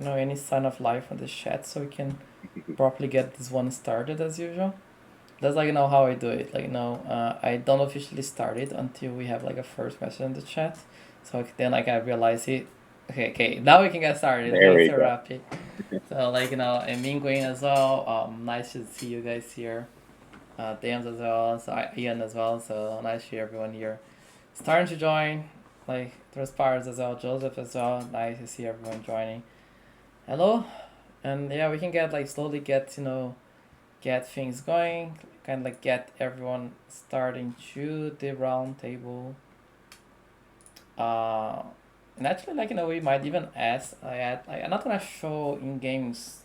any sign of life on the chat so we can properly get this one started as usual. That's how I do it. I don't officially start it until we have a first message in the chat. So then I realize it. Okay, now we can get started. There Okay, we so go. Rapi. So and Mingwing as well. Nice to see you guys here. Dams as well. So Ian as well. So nice to see everyone here. Starting to join. Transpires as well. Joseph as well. Nice to see everyone joining. Hello, and yeah, we can slowly get things going, get everyone starting to the round table. Uh, and actually, we might even ask. I'm not gonna show in games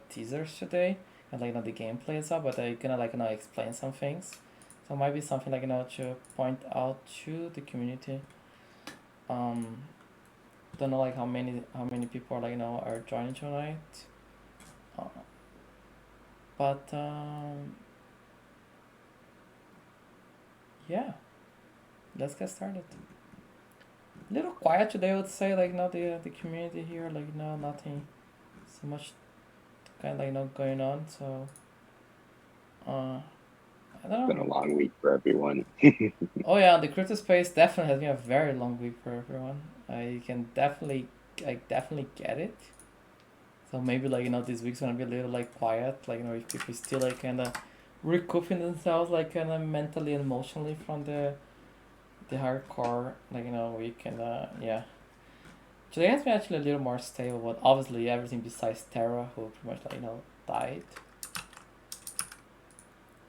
teasers today and the gameplay as well, but I'm gonna explain some things. So it might be something to point out to the community. Um, don't know how many people are joining tonight. Uh, but yeah, let's get started. A little quiet today, I would say. The community here, nothing so much going on. So I don't It's know. been a long week for everyone. Oh yeah, the crypto space definitely has been a very long week for everyone. I can definitely get it. So maybe this week's gonna be a little quiet. If people still kind of recouping themselves kind of mentally and emotionally from the hardcore week, and yeah. Today has been actually a little more stable, but obviously everything besides Terra, who pretty much died.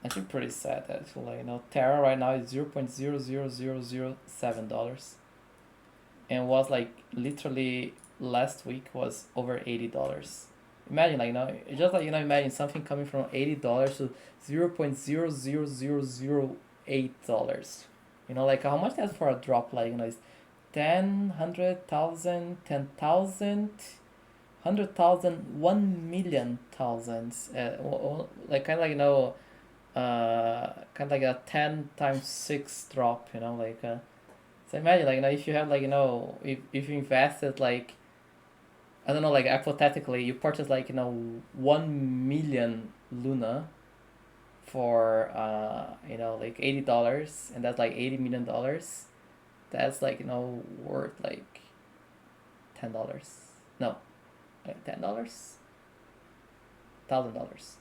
Actually, pretty sad. Actually, Terra right now is $0.00007, and was literally last week was over $80. Imagine just imagine something coming from $80 to $0.00008. How much that's for a drop? It's 10, 100,000, 10,000. 100,000, 1,000,000 thousands, kind of kind of a 10 times 6 drop, so imagine if you have if you invested I don't know, hypothetically you purchase 1 million Luna for $80, and that's $80 million. That's worth $10. No, $10, $1,000, something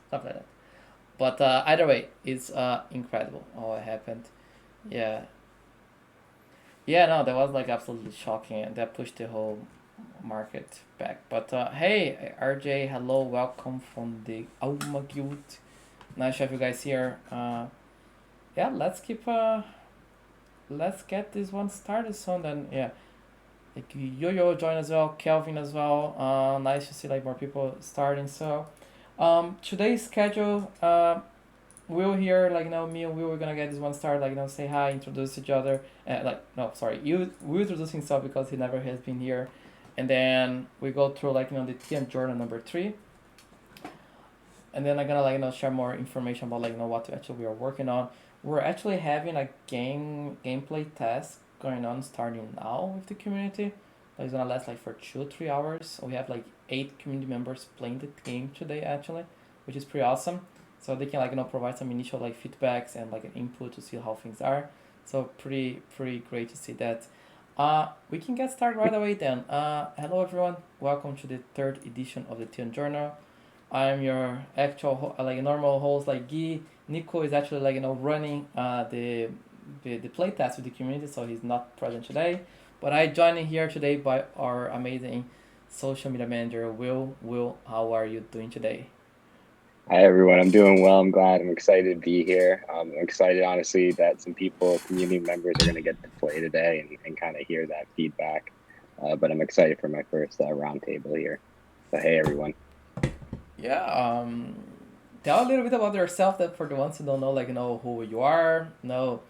like that. But either way, it's incredible how it happened. Yeah, yeah, no, that was absolutely shocking, and that pushed the whole market back. But hey, RJ, hello, welcome from the Auma Guild. Nice to have you guys here. Yeah, let's get this one started soon. Then yeah, Yo-Yo join as well, Kelvin as well. Nice to see more people starting. So, today's schedule. Will here me and Will we're gonna get this one started say hi, introduce each other, no, sorry, you will introduce himself because he never has been here, and then we go through the TM journal number 3, and then I'm gonna share more information about what actually we are working on. We're actually having a gameplay test going on starting now with the community. It's gonna last for 2-3 hours. We have 8 community members playing the game today actually, which is pretty awesome. So they can provide some initial feedbacks and an input to see how things are. So pretty great to see that. We can get started right away then. Hello everyone, welcome to the 3rd edition of the Tion Journal. I'm your actual normal host Guy. Nico is actually running the playtest with the community, so he's not present today. But I joined in here today by our amazing social media manager Will. Will, how are you doing today? Hi, everyone. I'm doing well. I'm glad. I'm excited to be here. I'm excited, honestly, that some community members, are going to get to play today and kind of hear that feedback. But I'm excited for my first roundtable here. So, hey, everyone. Yeah. Tell a little bit about yourself, that for the ones who don't know, know who you are, know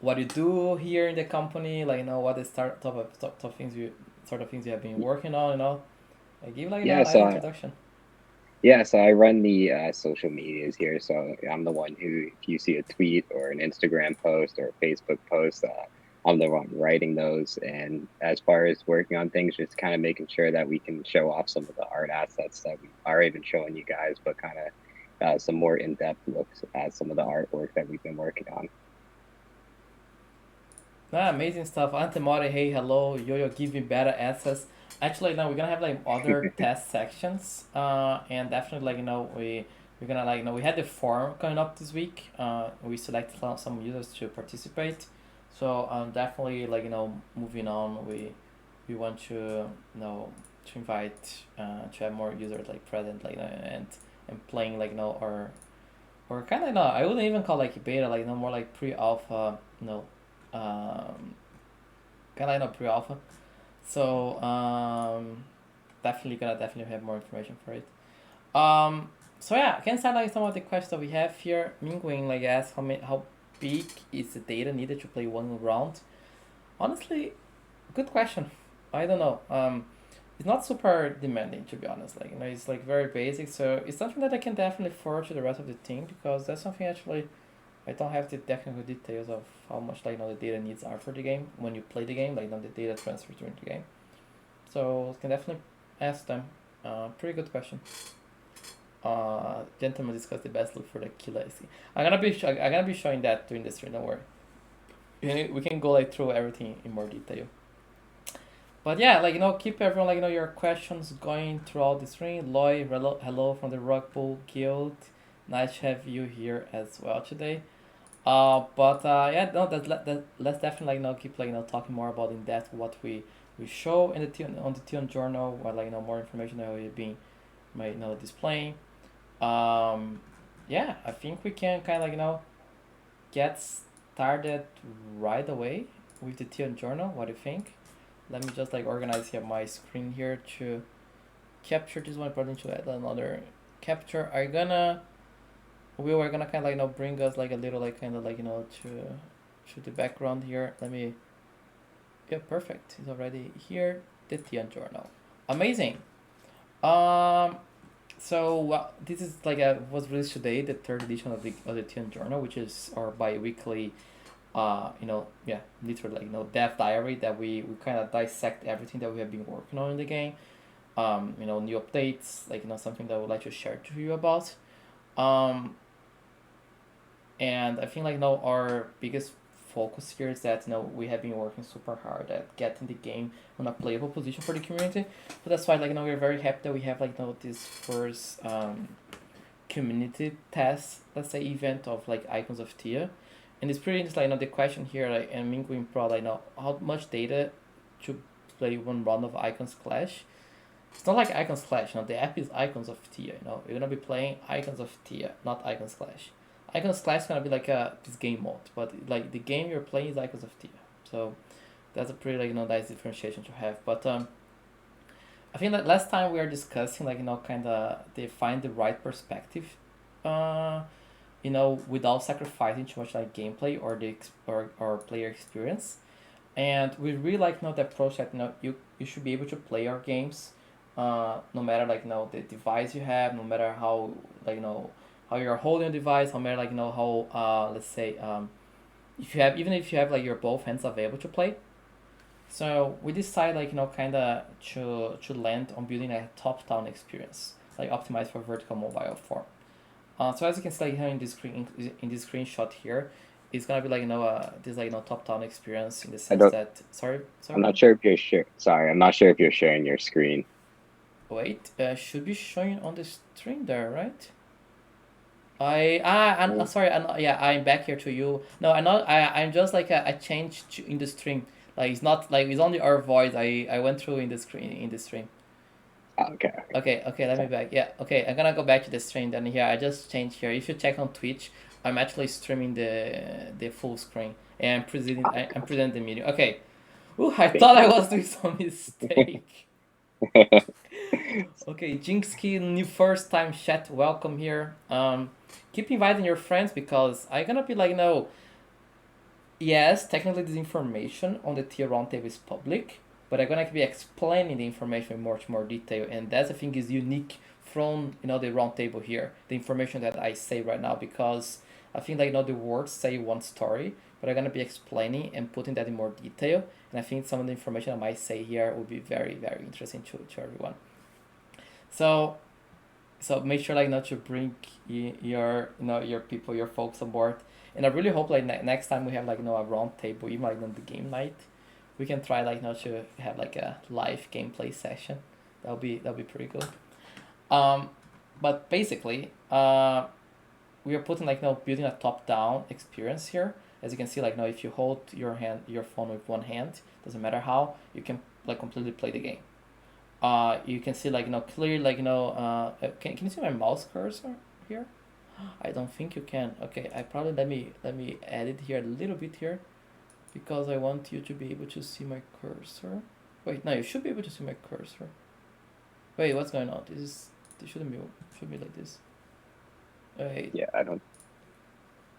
what you do here in the company, what the top things you sort of things you have been working on, give Yeah, a nice introduction. so I run the social medias here. So I'm the one who, if you see a tweet or an Instagram post or a Facebook post, I'm the one writing those. And as far as working on things, just kind of making sure that we can show off some of the art assets that we are even showing you guys, but kind of some more in-depth looks at some of the artwork that we've been working on. Ah, amazing stuff. Antemore, hey, hello. Yo-Yo, give me better access. Actually, now we're gonna have like other test sections, and definitely like we're gonna like we had the forum coming up this week. We selected some users to participate, so definitely like moving on, we want to to invite to have more users like present and playing like or kind of no, I wouldn't even call like beta like more like pre-alpha kind of pre-alpha. So definitely have more information for it. So yeah, I can start like some of the questions that we have here. Mingwing like asks how big is the data needed to play one round? Honestly, good question. I don't know. It's not super demanding to be honest. Like it's like very basic. So it's something that I can definitely forward to the rest of the team because that's something actually I don't have the technical details of how much like the data needs are for the game when you play the game, like the data transfer during the game. So can definitely ask them. Pretty good question. Gentlemen discuss the best look for the killer IC. I'm gonna be showing that during the stream. Don't worry. We can go like through everything in more detail. But yeah, like keep everyone like your questions going throughout the stream. Loy, hello from the Rock Bull Guild. Nice to have you here as well today. But yeah, no, let's definitely like keep like talking more about in depth what we show in the on the Tion journal, or like more information that we've been displaying. Um, yeah, I think we can kind of like get started right away with the Tion journal. What do you think? Let me just like organize here my screen here to capture this one. Probably to add another capture. Are you gonna we were gonna kind of like bring us like a little like kind of like to the background here. Let me. Yeah, perfect. It's already here. The Tian journal. Amazing. Um. So this is like a was released today, the third edition of the Tian journal, which is our bi-weekly. Yeah, literally like dev diary that we kind of dissect everything that we have been working on in the game. New updates, like something that I would like to share to you about. Um, and I think like our biggest focus here is that we have been working super hard at getting the game on a playable position for the community. So that's why like we're very happy that we have like this first community test, let's say, event of like Icons of Theia. And it's pretty interesting like the question here like and Mingwing Pro like how much data to play one round of Icons Clash. It's not like Icons Clash, the app is Icons of Theia, You're gonna be playing Icons of Theia, not Icons Clash. Icons Clash is gonna be like this game mode, but like the game you're playing is Icons of Theia. So that's a pretty like nice differentiation to have. But I think that last time we were discussing like kind of they find the right perspective, uh, without sacrificing too much like gameplay or or player experience. And we really like the approach that you should be able to play our games, no matter like the device you have, no matter how like how you're holding a device, no matter like how let's say if you have even if you have like your both hands available to play. So we decided like kind of to land on building a top down experience, like optimized for vertical mobile form. So as you can see like here in this screenshot here, it's gonna be like this like top down experience in the I sense don't. that sorry I'm go not ahead. sure if you're sure. Sorry, I'm not sure if you're sharing your screen. Wait, should be showing on the stream there, right? I'm Mm. sorry. Yeah, I'm back here to you. No, I'm not. I'm just like I changed in the stream. Like it's not like it's only our voice. I went through in the screen in the stream. Oh, okay. Okay. Okay. Let me Sorry. back. Yeah. Okay. I'm gonna go back to the stream. Then here I just changed here. If you check on Twitch, I'm actually streaming the full screen and I'm presenting the meeting. Okay. Ooh, I Thank thought I you. was doing some mistake. Okay, Jinxki, new first time chat, welcome here. Keep inviting your friends because I'm gonna be like, no, yes, technically this information on the Theia Roundtable is public, but I'm gonna be explaining the information in much more detail, and that's I think is unique from the Roundtable here, the information that I say right now, because I think like the words say one story, but I'm gonna be explaining and putting that in more detail. And I think some of the information I might say here will be very very interesting to everyone. So make sure like not to bring your your people, your folks on board. And I really hope like next time we have like a round table, even like on the game night, we can try like to have like a live gameplay session. That'll be pretty good. um but basically we are putting like building a top down experience here. As you can see, like if you hold your phone with one hand, doesn't matter how, you can like completely play the game. You can see like clearly like can you see my mouse cursor here? I don't think you can. Okay, I probably let me edit here a little bit here, because I want you to be able to see my cursor. Wait, no, you should be able to see my cursor. Wait, what's going on? This should be like this. Wait, Yeah, I don't.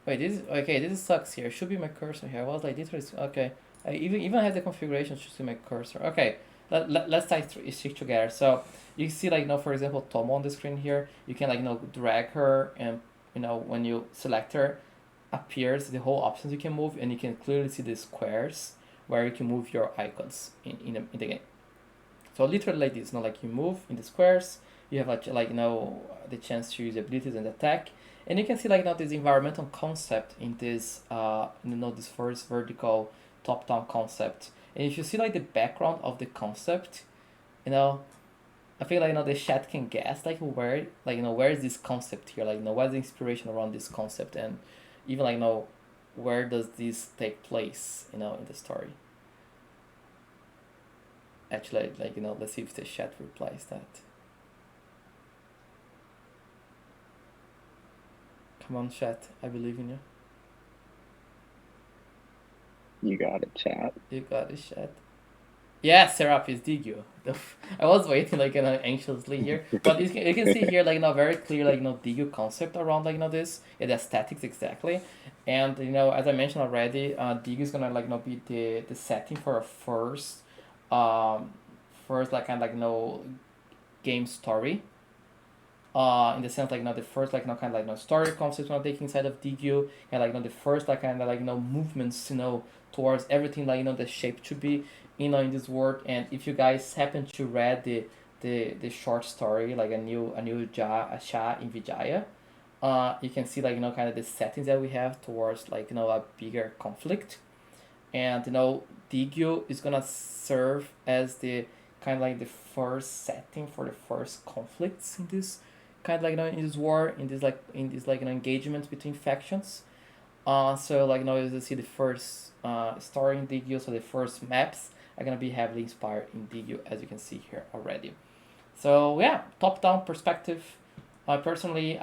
wait, this is okay. This sucks here. Should be my cursor here. I was like literally okay. I even have the configuration to see my cursor. Okay, let's type stick together. So you see like for example Tomo on the screen here. You can like drag her, and when you select her, appears the whole options you can move, and you can clearly see the squares where you can move your icons in the game. So literally like this, like you move in the squares, you have like the chance to use abilities and attack, and you can see like this environmental concept in this this first vertical top down concept. And if you see like the background of the concept, you know I feel like the chat can guess like where is this concept here, like what's the inspiration around this concept, and even like where does this take place in the story. Actually, like let's see if the chat replies that. Come on, chat, I believe in you. You got it, chat. You got it, chat. Yeah, Serapis, dig you. I was waiting like anxiously here, but you can see here like very clear like dig you concept around like this, the aesthetics exactly. And as I mentioned already, dig is gonna like be the setting for a um first like kind of like game story. In the sense like the first like kind of like story concept take inside of DQ, and like the first like kind of like movements towards everything like the shape to be in this world. And if you guys happen to read the short story like a new Asha in Vijaya, you can see like kind of the settings that we have towards like a bigger conflict. And Digyo is gonna serve as the kind of like the first setting for the first conflicts in this kind of like in this war, in this like engagement between factions. So like as you see the first story in Digyo, so the first maps are gonna be heavily inspired in Digyo, as you can see here already. So yeah, top down perspective. Personally,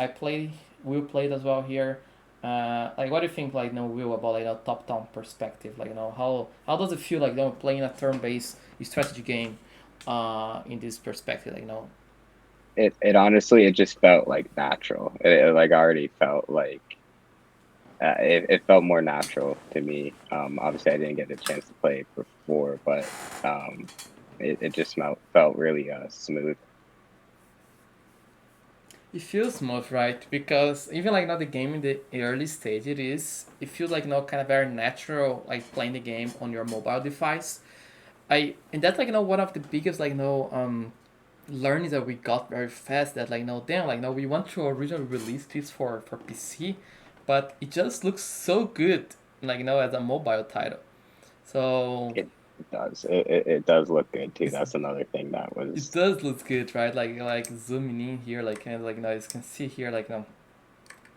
Will played as well here. Like what do you think like Will about like a top down perspective? Like how does it feel like playing a turn based strategy game in this perspective? Like It honestly, it just felt like natural. It like already felt like it felt more natural to me. Obviously, I didn't get a chance to play it before, but it just felt really smooth. it feels smooth, right? Because even like the game in the early stage, it feels like kind of very natural, like playing the game on your mobile device. And that's like one of the biggest like learnings that we got very fast, that like damn, like we want to originally release this for PC, but it just looks so good like as a mobile title. So It does. It does look good too. it's, That's another thing that it was. does look good, right? Like zooming in here, like kind of like you can see here like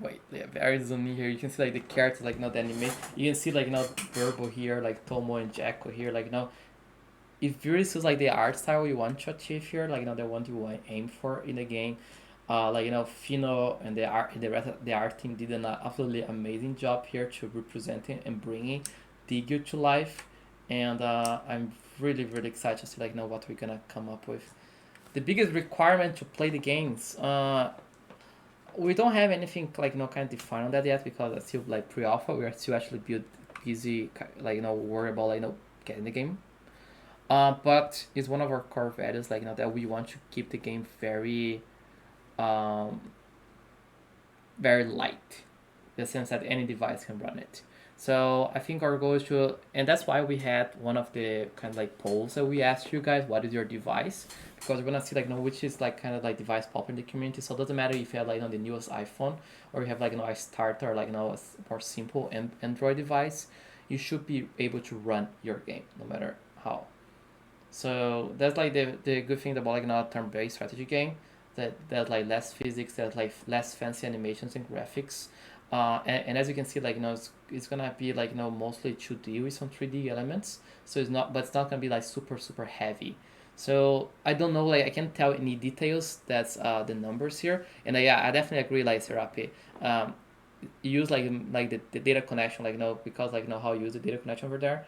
wait, yeah, very zoom in here. You can see like the characters like the anime. You can see like Burbo here, like Tomo and Jacko here, like if you really see like the art style you want to achieve here, like the one you want to aim for in the game, like Fino and the rest of the art team did an absolutely amazing job here to representing and bringing Digio to life. And I'm really really excited to see like what we're gonna come up with. The biggest requirement to play the games, we don't have anything like kind of defined on that yet, because it's still like pre-alpha. We are still actually busy like worry about like getting the game. But it's one of our core values, like that we want to keep the game very, very light. the sense that any device can run it. So I think our goal is to, and that's why we had one of the kind of like polls that we asked you guys, what is your device? Because we're gonna see like which is like kind of like device popular in the community. So it doesn't matter if you have like the newest iPhone or you have like a starter or like a more simple Android device, you should be able to run your game no matter how. So that's like the good thing about like a turn-based strategy game, that there's like less physics, there's like less fancy animations and graphics, and as you can see it's gonna be like mostly 2D with some 3D elements. So it's not gonna be like super heavy. So I don't know, like I can't tell any details. That's the numbers here, and yeah, I definitely agree, like Serapi. Um, use the data connection, because how you use the data connection over there.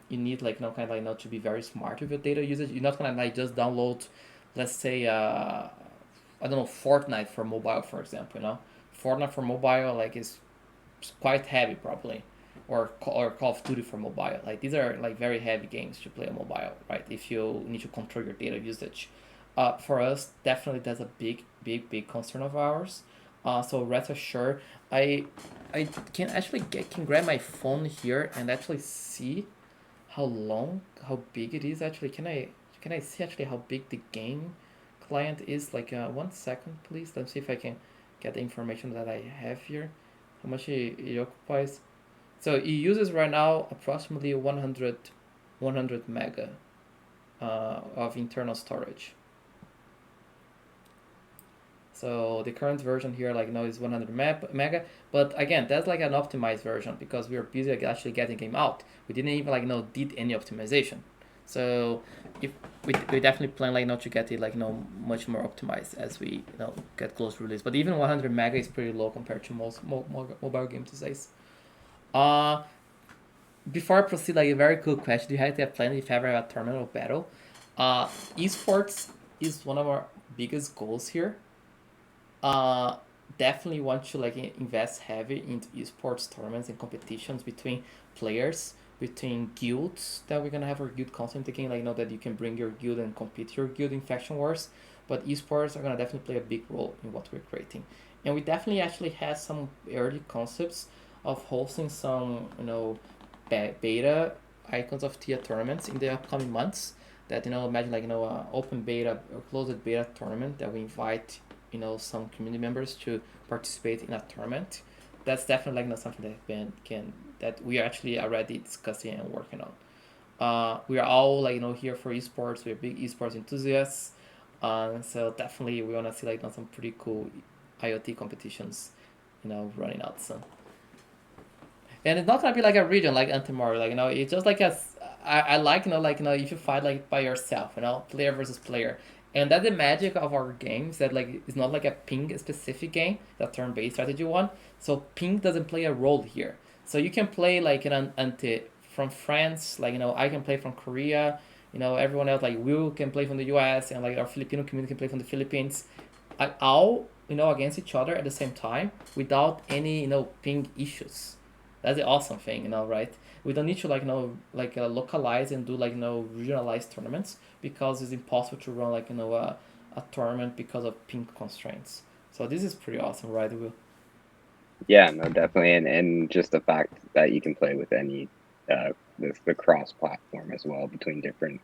You need kind of to be very smart with your data usage. You're not gonna like just download, let's say, I don't know, Fortnite for mobile, for example. Fortnite for mobile is quite heavy probably, or Call of Duty for mobile. Like these are like very heavy games to play on mobile, right? If you need to control your data usage. For us, definitely that's a big concern of ours. So rest assured, I I can grab my phone here and actually see how big it is actually. Can I see actually how big the game client is? Like 1 second, please. Let's see if I can get the information that I have here. How much it occupies. So it uses right now approximately 100 mega of internal storage. So the current version here, is 100 mega, but again, that's like an optimized version because we are busy actually getting game out. We didn't even did any optimization. So if we definitely plan to get it much more optimized as we get close to release. But even 100 mega is pretty low compared to most mobile games these days. Uh, Before I proceed, a very cool question: do you have a plan if ever have a tournament or battle? Esports is one of our biggest goals here. uh Definitely want to invest heavy into esports tournaments and competitions between players, between guilds, that we're gonna have our guild content taking, that you can bring your guild and compete your guild in faction wars. But esports are gonna definitely play a big role in what we're creating, and we definitely actually have some early concepts of hosting some beta Icons of Theia tournaments in the upcoming months. That imagine open beta or closed beta tournament that we invite some community members to participate in a tournament. That's definitely something that that we are actually already discussing and working on. We are all here for esports. We're big esports enthusiasts. So definitely we wanna see some pretty cool IoT competitions, running out soon. And it's not gonna be like a region like Antimario, it's just I like if you fight by yourself, player versus player. And that's the magic of our games, that it's not like a ping specific game, the turn based strategy one. So ping doesn't play a role here. So you can play an anti from France, I can play from Korea, everyone else Will can play from the US, and our Filipino community can play from the Philippines. All against each other at the same time without any ping issues. That's the awesome thing, right? We don't need to localize and do regionalized tournaments, because it's impossible to run a tournament because of ping constraints. So this is pretty awesome, right, Will? Yeah, no, definitely, and just the fact that you can play with any the cross platform as well between different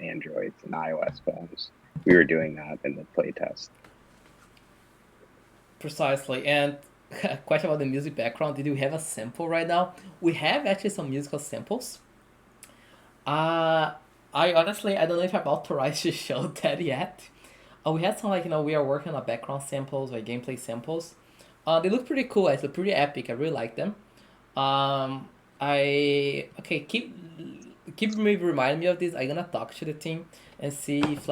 Androids and iOS phones. We were doing that in the playtest. Precisely. And question about the music background. Did you have a sample right now? We have actually some musical samples. Uh, I don't know if I'm authorized to show that yet. We had some we are working on background samples or gameplay samples. They look pretty cool. Actually, pretty epic. I really like them. I okay. Keep me remind me of this. I'm gonna talk to the team and see if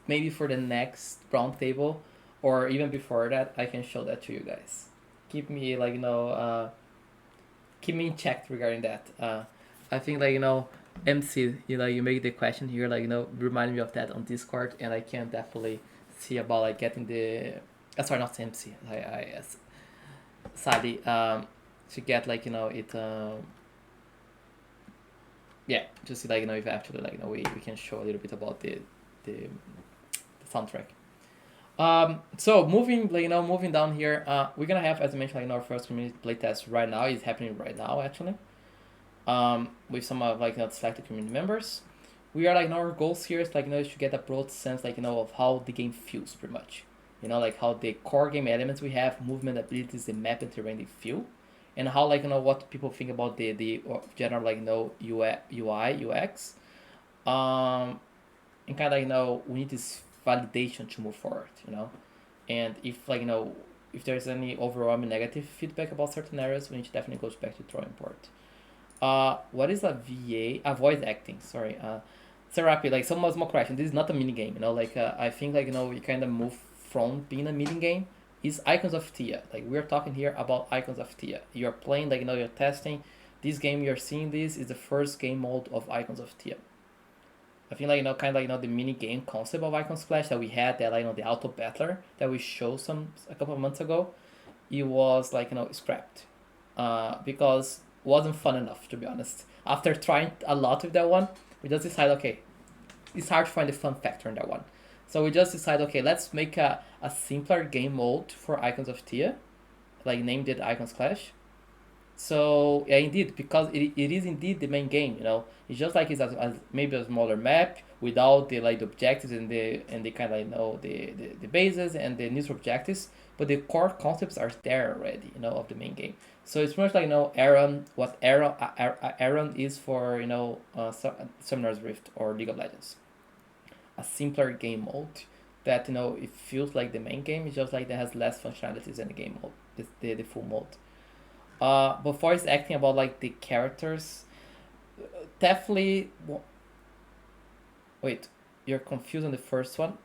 maybe for the next roundtable or even before that I can show that to you guys. Keep me keep me in check regarding that. I think MC, you make the question here, remind me of that on Discord, and I can definitely see about getting the. Sorry, not MC. Sadly, to get it. Yeah, just see if actually we can show a little bit about the soundtrack. So moving, moving down here, we're gonna have, as I mentioned, our first community playtest right now. It's happening right now, actually. With some of selected community members. We are our goals here is to get a broad sense of how the game feels pretty much. Like how the core game elements we have, movement abilities, the map and terrain they feel, and how what people think about the general UI UX. And kind of we need this validation to move forward. And if if there's any overwhelming negative feedback about certain areas, we need to definitely go back to the drawing board. What is a VA? A voice acting. Sorry. Serapi, someone small correction. This is not a mini game. I think we kind of move from being a mini game. Is Icons of Theia. We're talking here about Icons of Theia. You're playing you're testing. This game you're seeing this is the first game mode of Icons of Theia. I think kind of the mini game concept of Icons Clash that we had, that the auto battler that we showed a couple of months ago, it was scrapped, because it wasn't fun enough, to be honest. After trying a lot with that one, we just decided, okay, it's hard to find the fun factor in that one. So we just decided, okay, let's make a simpler game mode for Icons of Theia, named it Icons Clash. So yeah, indeed, because it is indeed the main game. It's just it's maybe a smaller map without the the objectives and the kind of the bases and the new objectives, but the core concepts are there already. Of the main game. So it's pretty much Aaron, what Aaron is for Summoner's Rift or League of Legends, a simpler game mode that it feels like the main game. It's just that has less functionalities than the game mode, the full mode. But voice acting about the characters, definitely. Wait, you're confused on the first one.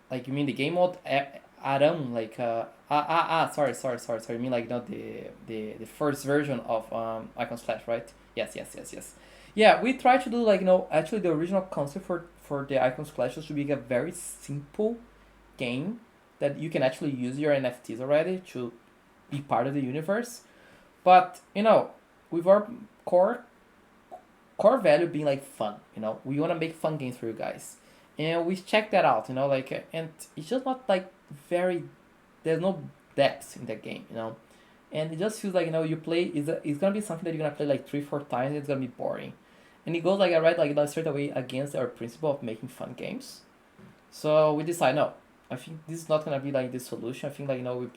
You mean the game mode? Aram, sorry. You mean not the first version of Icons Clash, right? Yes. Yeah, we try to do actually the original concept for the Icons Clash should be a very simple game that you can actually use your NFTs already to be part of the universe. But with our core value being fun, we want to make fun games for you guys, and we check that out, and it's just not very. There's no depth in that game, and it just feels you play it's gonna be something that you're gonna play 3-4 times. And it's gonna be boring, and it goes straight away against our principle of making fun games. So we decide no. I think this is not gonna be the solution. I think we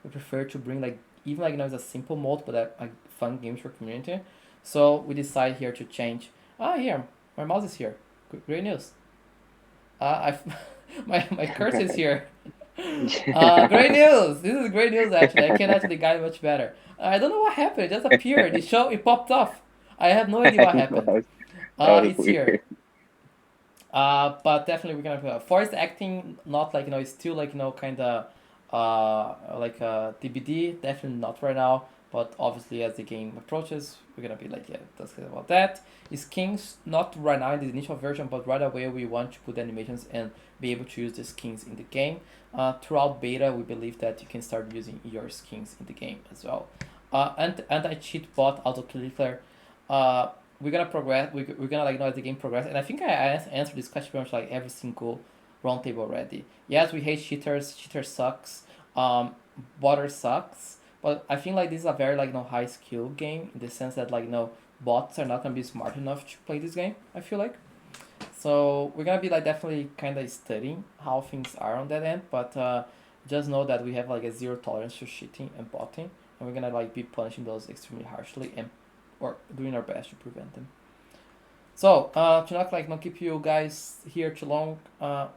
prefer to bring even it's a simple mode but a fun game for community. So we decide here to change. Here my mouse is here. Great news. I my cursor is here. Great news. This is great news actually. I can actually guide much better. I don't know what happened. It just appeared. It popped off. I have no idea what happened. It's weird. here. But definitely we're gonna voice acting not it's still kind of TBD. Definitely not right now. But obviously as the game approaches, we're gonna be discussing about that. Skins not right now in the initial version, but right away we want to put animations and be able to use the skins in the game. Throughout beta, we believe that you can start using your skins in the game as well. And anti-cheat bot auto clicker. We're gonna progress. We're gonna as the game progress. And I think I answered this question pretty much every single roundtable already. Yes, we hate cheaters. Cheater sucks. Botter sucks. But I think this is a very high skill game in the sense that bots are not gonna be smart enough to play this game. I feel like. So we're gonna be definitely kind of studying how things are on that end. But just know that we have a zero tolerance to cheating and botting, and we're gonna be punishing those extremely harshly and or doing our best to prevent them. So to not keep you guys here too long,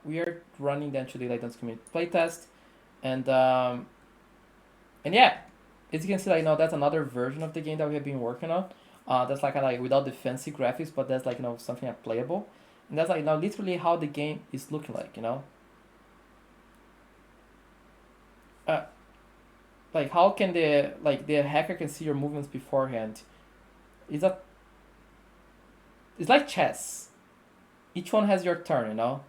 we are running then to the Dance Community playtest, and yeah, as you can see, that's another version of the game that we have been working on. That's without the fancy graphics, but that's something playable, and that's literally how the game is looking how can the hacker can see your movements beforehand? It's it's like chess. Each one has your turn, how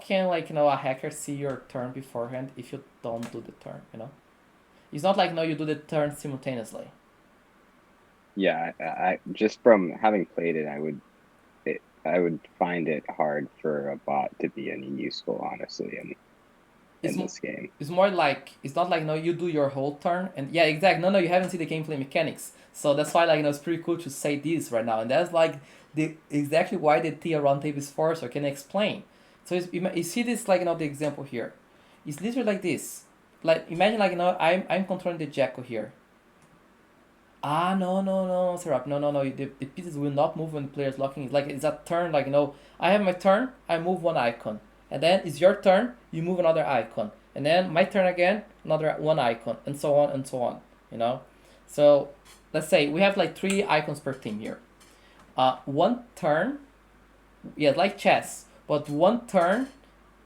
can a hacker see your turn beforehand if you don't do the turn, It's not you do the turn simultaneously. Yeah, I just from having played it, I would find it hard for a bot to be any useful, honestly, It's in this game. it's more like it's not like you do your whole turn and yeah exactly no you haven't seen the gameplay mechanics, so that's why it's pretty cool to say this right now, and that's the exactly why the Theia Roundtable is for, so I can explain. So you see this the example here, it's literally like this, like imagine I'm controlling the Jacko here. No, Serap. No. The pieces will not move when the player is locking. It's like it's a turn. I have my turn. I move one icon, and then it's your turn. You move another icon, and then my turn again. Another one icon, and so on and so on. You know, so let's say we have like 3 icons per team here. One turn, yeah, like chess, but one turn,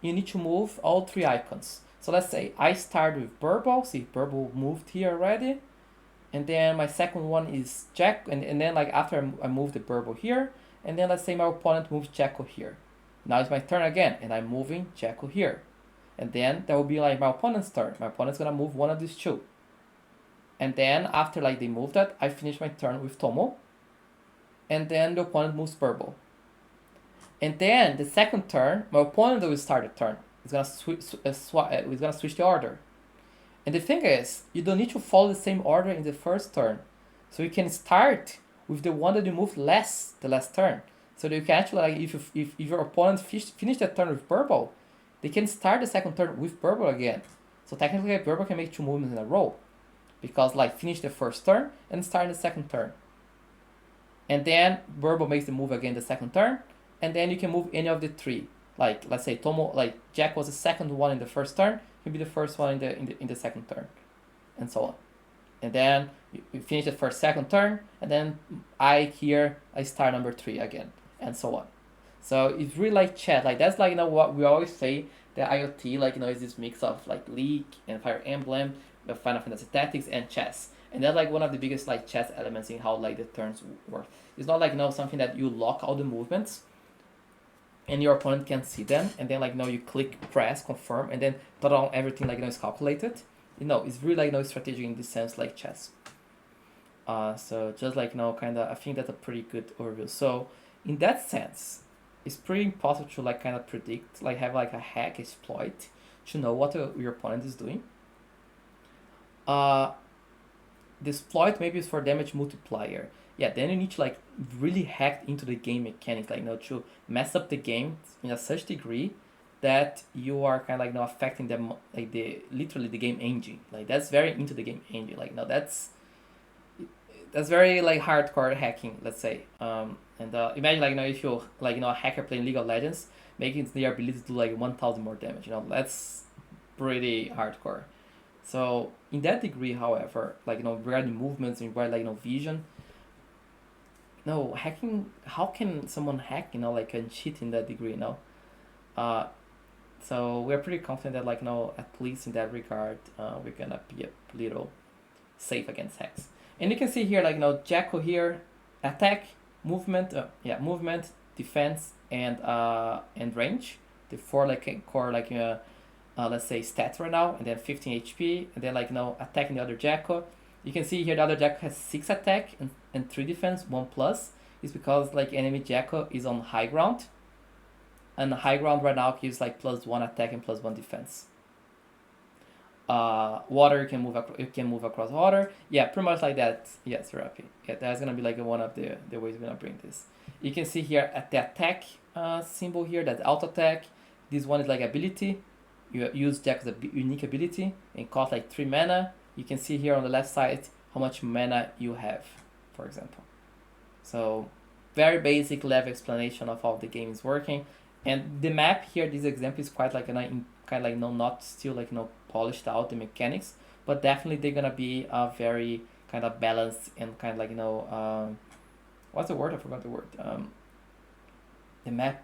you need to move all 3 icons. So let's say I start with Burble. See, Burble moved here already, and then my second one is Jack, and then after I move the Burble here, and then let's say my opponent moves Jacko here. Now it's my turn again, and I'm moving Jacko here, and then that will be like my opponent's turn. My opponent's gonna move one of these 2, and then after they move that, I finish my turn with Tomo, and then the opponent moves Burble, and then the second turn, my opponent will start the turn. It's gonna it's gonna switch the order. And the thing is, you don't need to follow the same order in the first turn. So you can start with the one that you moved less the last turn. So that you can actually, if your opponent finish that turn with Burble, they can start the second turn with Burble again. So technically, Burble can make 2 movements in a row. Because finish the first turn and start the second turn. And then Burble makes the move again the second turn. And then you can move any of the 3. Let's say Tomo, Jack was the second one in the first turn, he'll be the first one in the second turn, and so on. And then you finish the first second turn, and then I start number 3 again, and so on. So it's really like chess. That's what we always say, that IoT is this mix of League and Fire Emblem, Final Fantasy Tactics, and chess. And that's one of the biggest chess elements in how the turns work. It's not something that you lock all the movements and your opponent can see them, and then you click press confirm, and then everything is calculated. It's really strategic in this sense, like chess. So just kind of I think that's a pretty good overview. So in that sense, it's pretty impossible to kind of predict, have a hack exploit to know what your opponent is doing. The exploit maybe is for damage multiplier. Yeah, then you need to really hack into the game mechanics, to mess up the game in a such degree that you are kind of affecting them, literally the game engine. That's very into the game engine. That's very hardcore hacking, let's say. And imagine if you a hacker playing League of Legends, making their ability to do 1,000 more damage. That's pretty hardcore. So in that degree, however, regarding movements and regarding vision, no hacking. How can someone hack? And cheat in that degree. So we're pretty confident that at least in that regard, we're gonna be a little safe against hacks. And you can see here Jacko here, attack, movement, movement, defense, and range. The 4 core let's say stats right now, and then 15 HP, and then attacking the other Jacko. You can see here the other Jacko has 6 attack and 3 defense, 1 plus. It's because enemy Jacko is on high ground, and high ground right now gives +1 attack and +1 defense. Water, you can move across water. Yeah, pretty much like that. Yes, Rapi. Yeah, that's gonna be one of the ways we're gonna bring this. You can see here at the attack symbol here, that's auto attack. This one is ability. You use Jack's unique ability and cost 3 mana. You can see here on the left side how much mana you have, for example. So very basic level explanation of how the game is working. And the map here, this example is quite not still polished out the mechanics, but definitely they're gonna be very kind of balanced and kind of what's the word? I forgot the word. The map,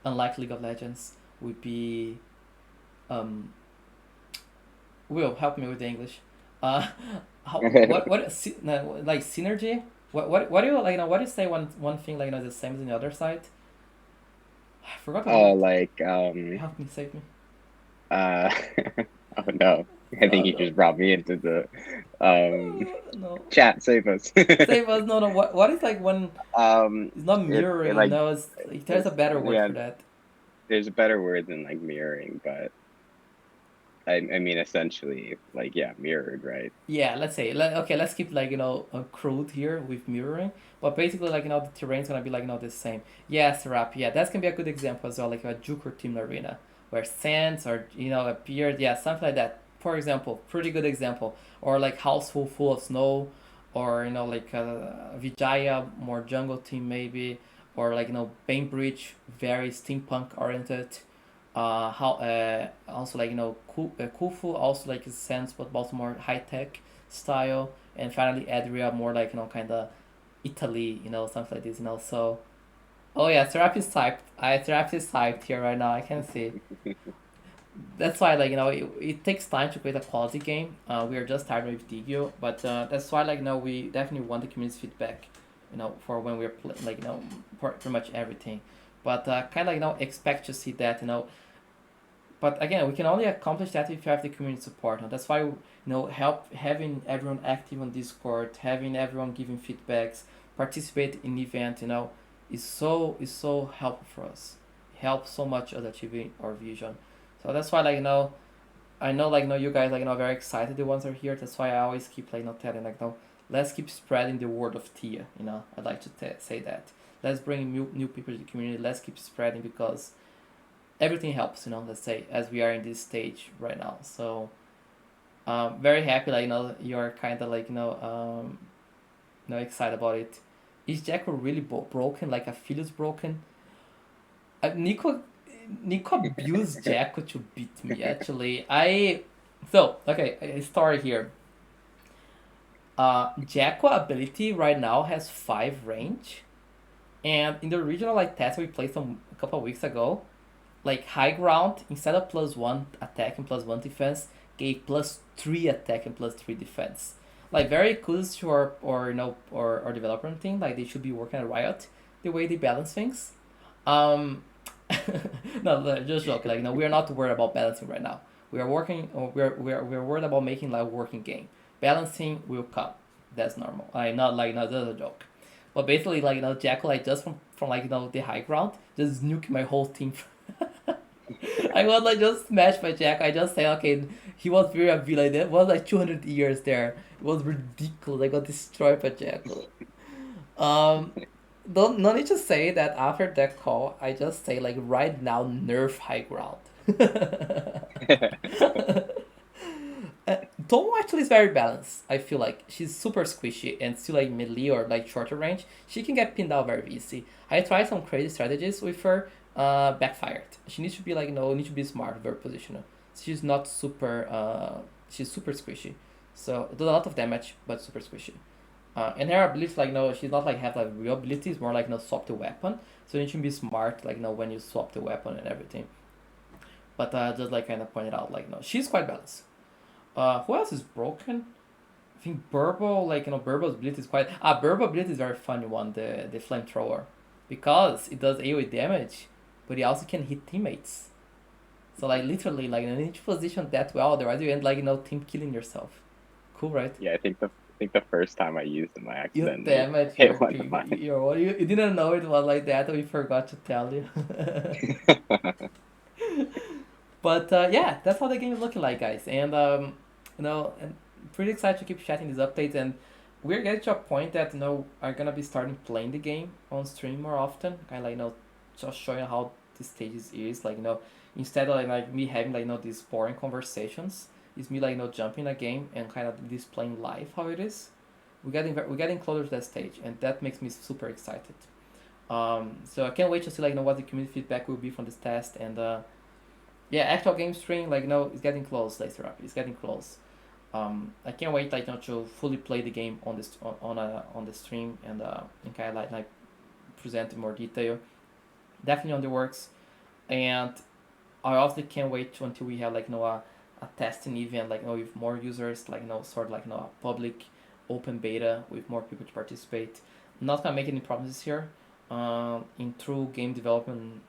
unlike League of Legends, would be Will help me with the English. What synergy? What do you what do you say one thing is the same as the other side? I forgot the word. Help me, save me. oh no. I think No, he no, just brought me into the um, no. chat. Save us. Save us. No, no. What is like when it's not It mirroring? like No, it's like there's a better word yeah. for that. There's a better word than like mirroring, but I mean essentially like yeah, mirrored, right? Yeah, let's say okay, let's keep like crude here with mirroring, but basically like the terrain's gonna be like the same. Yes, rap. Yeah, that's gonna be a good example as well, like a Juker team arena where sands or appeared. Yeah, something like that. For example, pretty good example. Or like house full of snow, or like Vijaya more jungle team maybe, or like Bainbridge very steampunk oriented. How also like Khufu also like is sense but also more high tech style, and finally Adria more like kind of Italy, something like this, so oh yeah, Therapy is hyped. Therapy is hyped here right now. I can see. That's why like it takes time to create a quality game. We are just starting with Digio, but that's why like we definitely want the community feedback, for when we're like for pretty much everything. But kind of expect to see that but again, we can only accomplish that if you have the community support. That's why help having everyone active on Discord, having everyone giving feedbacks, participate in event, is so helpful for us. It helps so much us achieving our vision. So that's why I know you guys very excited the ones are here. That's why I always keep telling let's keep spreading the word of Tia. I'd like to say that. Let's bring new people to the community. Let's keep spreading because everything helps, let's say, as we are in this stage right now. So very happy like you're kind of like excited about it. Is Jacko really broken, like Aphelios broken? Nico abused Jacko to beat me, actually. Okay, a story here. Jacko ability right now has 5 range, and in the original like test we played a couple of weeks ago, like high ground, instead of +1 attack and +1 defense, gave +3 attack and +3 defense. Like very kudos to our development team. Like they should be working at Riot the way they balance things. Um, no, just joke. Like no, we are not worried about balancing right now. We are working. We're worried about making like a working game. Balancing will come. That's normal. I not like no, that's a joke. But basically, like Jackal, like just from like the high ground, just nuke my whole team. I was like just smashed by Jack. I just say okay, he was very a villain. It was like 200 years there. It was ridiculous. I got destroyed by Jackal. Um, don't no need to say that after that call. I just say like right now, nerf high ground. Tom actually is very balanced. I feel like she's super squishy and still like melee or like shorter range. She can get pinned out very easy. I tried some crazy strategies with her, backfired. She needs to be like need to be smart, very positional. She's not super. She's super squishy, so does a lot of damage, but super squishy. And her ability like she's not like have like real abilities, more like swap the weapon. So you need to be smart like when you swap the weapon and everything. But just like kind of pointed out like no, she's quite balanced. Who else is broken? I think Burble, like Burble's ability is quite. Burble ability is very funny one, the flamethrower, because it does AoE damage, but it also can hit teammates. So like literally, like you need to position that well, otherwise you end like team killing yourself. Cool, right? Yeah, I think the first time I used them, I You accidentally damage hit your one of mine. you didn't know it was like that. We forgot to tell you. But yeah, that's how the game is looking like, guys. And and pretty excited to keep chatting these updates. And we're getting to a point that are gonna be starting playing the game on stream more often. Kind of like just showing how the stages is like instead of like me having like these boring conversations, it's me like jumping a game and kind of displaying live how it is. We're getting closer to that stage, and that makes me super excited. So I can't wait to see like what the community feedback will be from this test. And yeah, actual game stream like it's getting close, later up. It's getting close. I can't wait like to fully play the game on this on the stream, and kind of like present in more detail. Definitely on the works, and I also can't wait until we have like a testing event like with more users, like sort of like a public open beta with more people to participate. Not gonna make any promises here. In true game development,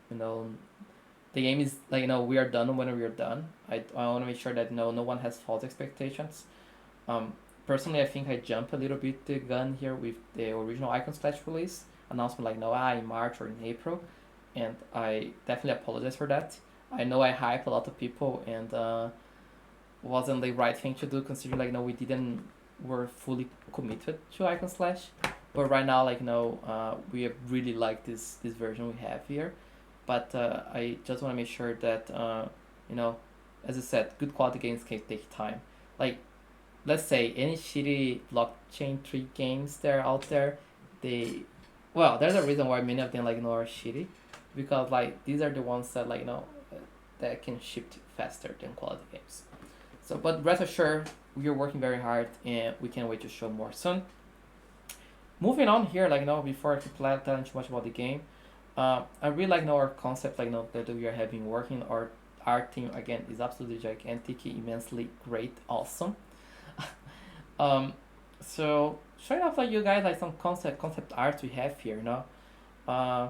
the game is like we are done when we are done. I want to make sure that no one has false expectations. Um, Personally, I think I jumped a little bit the gun here with the original Icons Clash release announcement, like no, in March or in April, and I definitely apologize for that. I know I hyped a lot of people, and wasn't the right thing to do considering like we didn't were fully committed to Icons Clash, but right now like we really like this version we have here, but I just want to make sure that you know as I said, good quality games can take time. Like let's say any shitty blockchain tree games that are out there, they well, there's a reason why many of them are shitty, because like these are the ones that that can ship faster than quality games. So, but rest assured, we are working very hard, and we can't wait to show more soon. Moving on here, before I keep telling too much about the game, I really like our concept, that we are having working. Our team again is absolutely gigantic, immensely great, awesome. um, so showing off you guys some concept art we have here, Uh,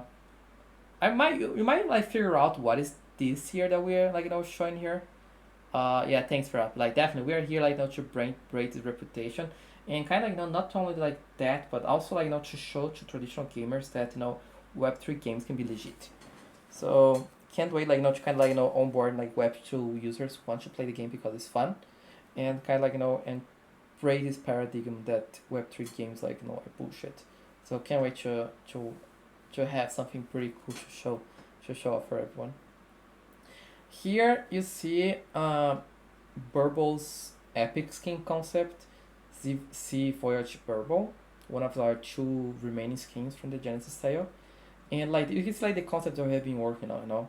you might figure out what is this here that we're showing here. Yeah, thanks for that. Like definitely, we are here to break this reputation, and kind of not only like that, but also to show to traditional gamers that Web3 games can be legit. So can't wait to kind of onboard Web2 users who want to play the game because it's fun, and kind of and break this paradigm that Web3 games are bullshit. So can't wait to have something pretty cool to show off for everyone. Here you see Burble's epic skin concept, Sea Voyage Burble, one of our two remaining skins from the Genesis sale. And you can see the concept that we have been working on,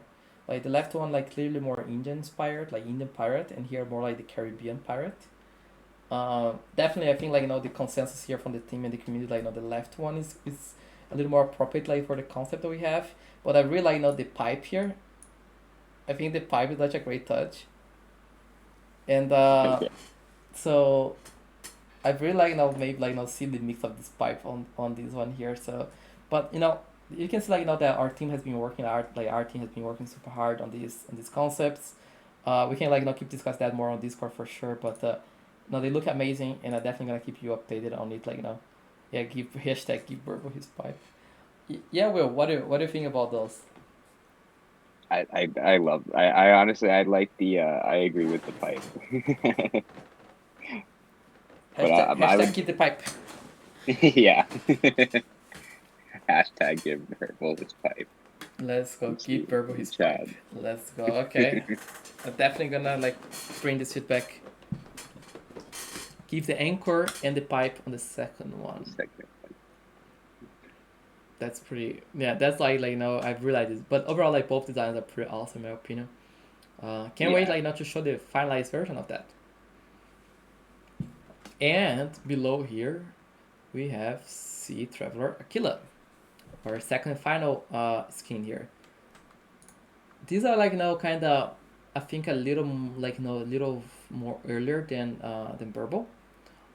Like the left one clearly more Indian inspired, like Indian pirate, and here more like the Caribbean pirate. Definitely I think the consensus here from the team and the community, the left one is a little more appropriate for the concept that we have. But I really the pipe here. I think the pipe is such a great touch. And so I really maybe see the mix of this pipe on this one here. So, but you can see that our team has been working our team has been working super hard on these concepts. We can keep discuss that more on Discord for sure. But no, they look amazing, and I'm definitely gonna keep you updated on it. Yeah, give Burbo his pipe. Yeah, Will, what do you think about those? I love. I honestly I like the. I agree with the pipe. But I would. Keep the pipe. Yeah. Hashtag give Purple his pipe. Let's go. Give Burbo his pipe. Let's go. Okay. I'm definitely gonna bring this feedback. Give the anchor and the pipe on the second one. That's pretty. Yeah, that's I've realized this, but overall both designs are pretty awesome in my opinion. Can't wait to show the finalized version of that. And below here, we have Sea Traveler Aquila, our second and final skin here. These are kind of I think a little little more earlier than Burble.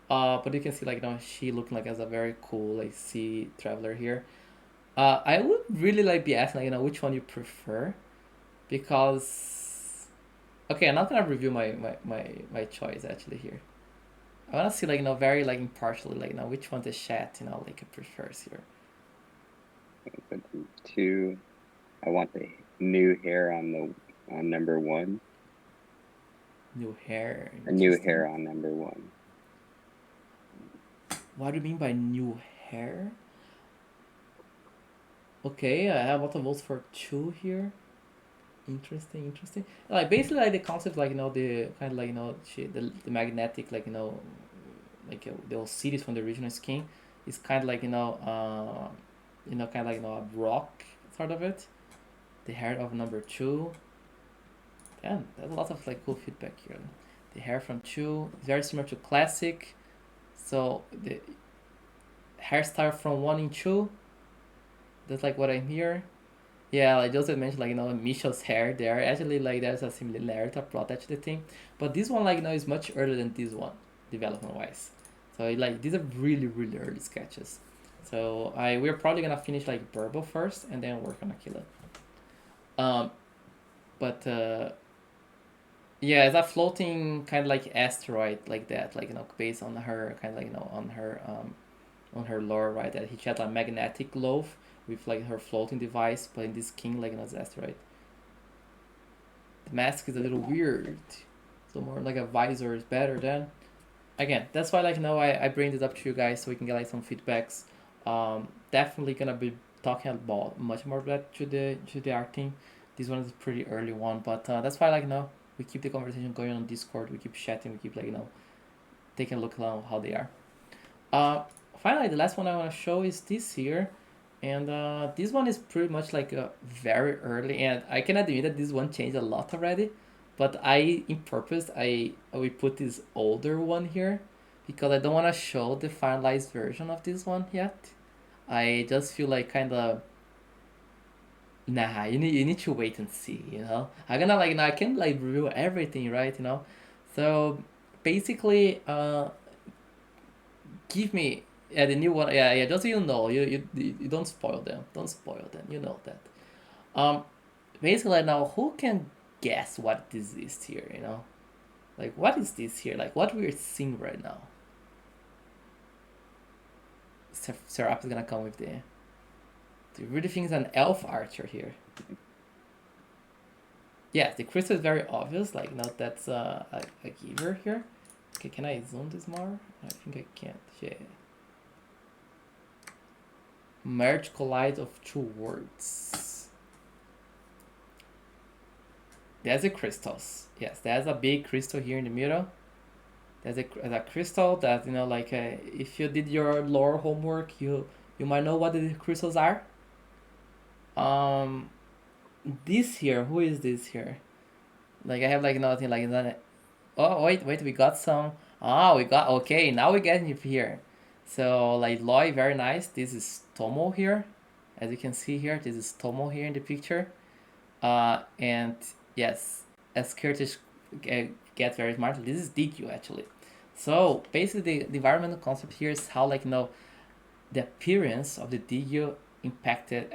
But you can see she looking as a very cool sea traveler here. I would really be asking which one you prefer, because okay, I'm not gonna review my choice actually here. I wanna see very impartially which one the chat prefers here. Two, I want the new hair on number one. New hair. A new hair on number one. What do you mean by new hair? Okay, I have a lot of votes for two here. Interesting. Basically the concept the kind of the magnetic those cities from the original skin is kind of a rock sort of it. The hair of number two. Damn, there's a lot of cool feedback here. The hair from two is very similar to classic. So the hairstyle from 1 and 2, that's what I'm here. Yeah, like Joseph mentioned, Michel's hair there. Actually, there's a similarity approach to the thing. But this one, is much earlier than this one, development-wise. So, these are really, really early sketches. So, we're probably gonna finish, Burble first and then work on Aquila. but yeah, it's a floating kind of like asteroid like that, like based on her kind of like on her lore, right? That she had a magnetic glove with like her floating device, but in this king like an asteroid. The mask is a little weird, so more like a visor is better than. Again, that's why like I bring this up to you guys so we can get like some feedbacks. Definitely gonna be talking about much more of that to the art team. This one is a pretty early one, but that's why like we keep the conversation going on Discord. We keep chatting. We keep like taking a look around how they are. Uh, Finally, the last one I want to show is this here, and this one is pretty much like very early, and I can admit that this one changed a lot already, but I, in purpose, we put this older one here because I don't want to show the finalized version of this one yet. I just feel like kind of nah. You need to wait and see. I'm gonna like I can like review everything, right? So basically, give me the new one. Yeah. Just so you know, you don't spoil them. Don't spoil them. You know that. Um, Basically now, who can guess what this is here? Like what is this here? Like what we're seeing right now. Serap is gonna come with the. Do you really think it's an elf archer here? Yeah, the crystal is very obvious. Like that's a giver here. Okay, can I zoom this more? I think I can't. Yeah. Merge collide of two words. There's a crystals. Yes, there's a big crystal here in the middle. There's a crystal that like if you did your lore homework, you might know what the crystals are. Um, this here, who is this here? Like I have like nothing like that. Oh wait, we got some. Ah, we got okay. Now we get it here. So like Loi, very nice. This is Tomo here, as you can see here. This is Tomo here in the picture. And yes, as Curtis gets very smart, this is DQ actually. So basically, the environmental concept here is how the appearance of the DQ impacted.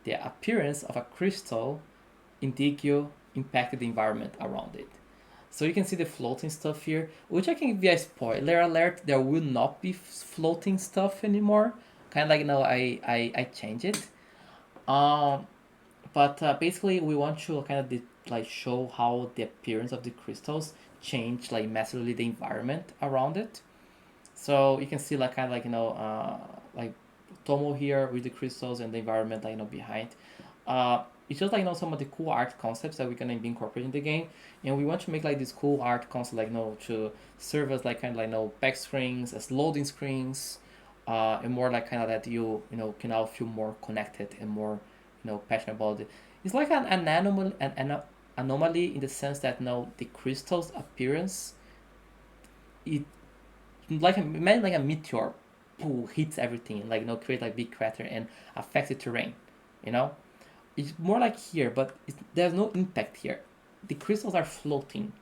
The appearance of a crystal in DQ impacted the environment around it. So you can see the floating stuff here, which I can give you a spoiler alert. There will not be floating stuff anymore. Kind of like I change it. Um, but basically, we want to kind of like show how the appearance of the crystals change like massively the environment around it. So you can see like kind of like like Tomo here with the crystals and the environment like behind. It's just like some of the cool art concepts that we're gonna be incorporating in the game, and we want to make like this cool art concept like to serve as like kind of like back screens, as loading screens, and more like kind of that can now feel more connected and more passionate about it. It's like an anomaly in the sense that the crystal's appearance, it like imagine like a meteor who hits everything, like create like big crater and affects the terrain. you know it's more like here, but there's no impact here. The crystals are floating.